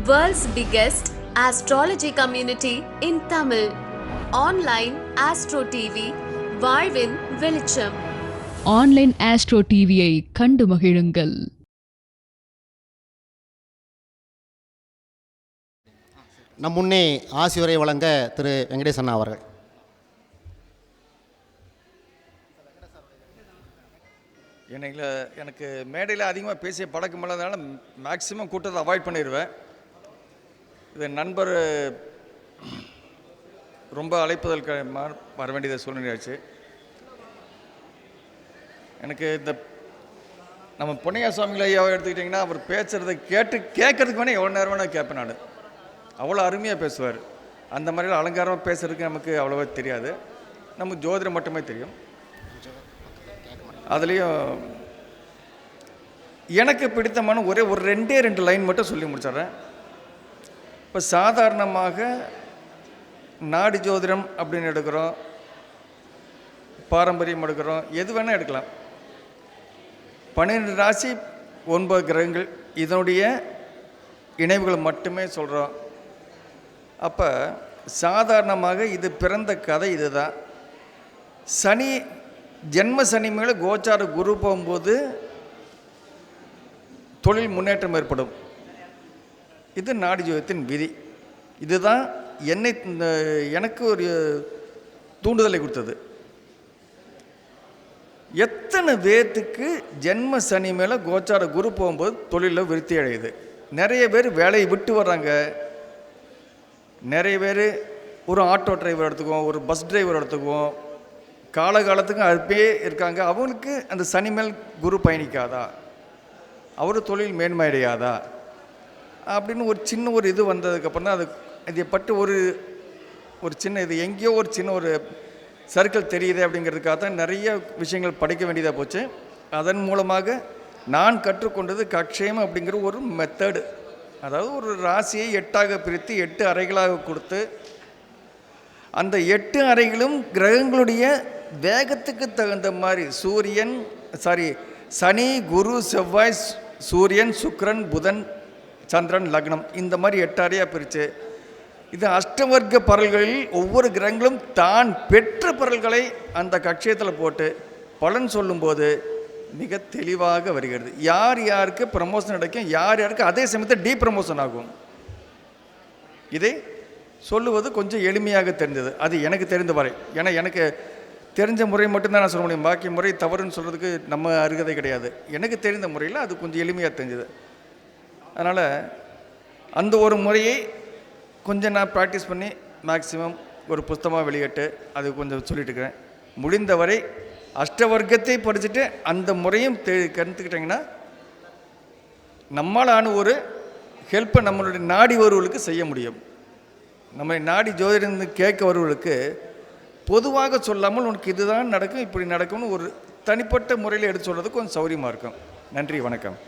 World's biggest astrology community in Tamil. Online Astro TV, வாழ்வின் வெளிச்சம். Online astro டிவியை கண்டு மகிழுங்கள். நம் முன்னே ஆசியுரை வழங்க திரு வெங்கடேசன் அவர்கள். எனக்கு மேடையில் அதிகமாக பேசிய பழக்கம் இல்லாதனால மேக்ஸிமம் கூட்டத்தை அவாய்ட் பண்ணிடுவேன். இது நண்பர் ரொம்ப அழைப்புதல் வர வேண்டியதை சூழ்நிலையாச்சு. எனக்கு இந்த நம்ம பொன்னையா சுவாமிகளை ஐயாவை எடுத்துக்கிட்டிங்கன்னா அவர் பேசுகிறத கேட்கறதுக்கு வேணால் எவ்வளோ நேரம் வேணால் கேட்பேன். நான் அவ்வளோ அருமையாக பேசுவார். அந்த மாதிரிலாம் அலங்காரமாக பேசுகிறதுக்கு நமக்கு அவ்வளோவா தெரியாது. நமக்கு ஜோதிடம் மட்டுமே தெரியும். அதுலேயும் எனக்கு பிடித்தமான ஒரு ரெண்டு லைன் மட்டும் சொல்லி முடிச்சிட்றேன். இப்போ சாதாரணமாக நாடி ஜோதிடம் அப்படின்னு எடுக்கிறோம், பாரம்பரியம் எடுக்கிறோம், எது வேணால் எடுக்கலாம். 12 ராசி 9 கிரகங்கள் இதனுடைய இணைவுகளை மட்டுமே சொல்கிறோம். அப்போ சாதாரணமாக இது பிறந்த கதை இதுதான். சனி ஜென்ம சனி மேலே கோச்சார குரு போகும்போது தொழில் முன்னேற்றம் ஏற்படும். இது நாடி ஜோதிடத்தின் விதி. இதுதான் எனக்கு ஒரு தூண்டுதலை கொடுத்தது. எத்தனை பேர்த்துக்கு ஜென்ம சனி மேலே கோச்சார குரு போகும்போது தொழிலில் விருத்தி அடையுது. நிறைய பேர் வேலையை விட்டு வர்றாங்க. நிறைய பேர் ஒரு ஆட்டோ டிரைவர் எடுத்துக்குவோம், ஒரு பஸ் டிரைவர் எடுத்துக்குவோம், காலகாலத்துக்கும் அப்படியே இருக்காங்க. அவங்களுக்கு அந்த சனி மேல் குரு பயணிக்காதா, அவர் தொழில் மேன்மையடையாதா அப்படின்னு ஒரு சின்ன இது வந்ததுக்கப்புறம் தான் இதை பற்றி ஒரு சின்ன இது எங்கேயோ ஒரு சின்ன ஒரு சர்க்கிள் தெரியுது. அப்படிங்கிறதுக்காக தான் நிறைய விஷயங்கள் படிக்க வேண்டியதாக போச்சு. அதன் மூலமாக நான் கற்றுக்கொண்டது கக்ஷேம் அப்படிங்கிற ஒரு மெத்தடு. அதாவது ஒரு ராசியை 8ஆக பிரித்து 8 அறைகளாக கொடுத்து அந்த 8 அறைகளும் கிரகங்களுடைய வேகத்துக்கு தகுந்த மாதிரி சனி, குரு, செவ்வாய், சூரியன், சுக்கிரன், புதன், சந்திரன், லக்னம் இந்த மாதிரி 8 அறையாக பிரித்து இது அஷ்டவர்க்க பரல்களில் ஒவ்வொரு கிரகங்களும் தான் பெற்ற பரல்களை அந்த கட்சியத்தில் போட்டு பலன் சொல்லும்போது மிக தெளிவாக வருகிறது. யார் யாருக்கு ப்ரமோஷன் கிடைக்கும், யார் யாருக்கு அதே சமயத்தில் டீப்ரமோஷன் ஆகும். இதை சொல்லுவது கொஞ்சம் எளிமையாக தெரிஞ்சது. அது எனக்கு தெரிந்த வரை. ஏன்னா எனக்கு தெரிஞ்ச முறை மட்டும்தான் நான் சொல்ல முடியும். பாக்கி முறை தவறுன்னு சொல்கிறதுக்கு நம்ம அருகதை கிடையாது. எனக்கு தெரிந்த முறையில் அது கொஞ்சம் எளிமையாக தெரிஞ்சது. அதனால் அந்த ஒரு முறையை கொஞ்சம் நான் ப்ராக்டிஸ் பண்ணி மேக்ஸிமம் ஒரு புத்தகமாக வெளியிட்டு அது கொஞ்சம் சொல்லிட்டு இருக்கிறேன். முடிந்தவரை அஷ்டவர்க்கத்தை படிச்சுட்டு அந்த முறையும் கற்றுக்கிட்டிங்கன்னா நம்மளான ஒரு ஹெல்ப்பை நம்மளுடைய நாடி வருவர்களுக்கு செய்ய முடியும். நம்ம நாடி ஜோதிடம் கேட்க வருவர்களுக்கு பொதுவாக சொல்லாமல் உனக்கு இதுதான் நடக்கும், இப்படி நடக்கும்னு ஒரு தனிப்பட்ட முறையில் எடுத்து சொல்கிறது கொஞ்சம் சௌரியமாக இருக்கும். நன்றி, வணக்கம்.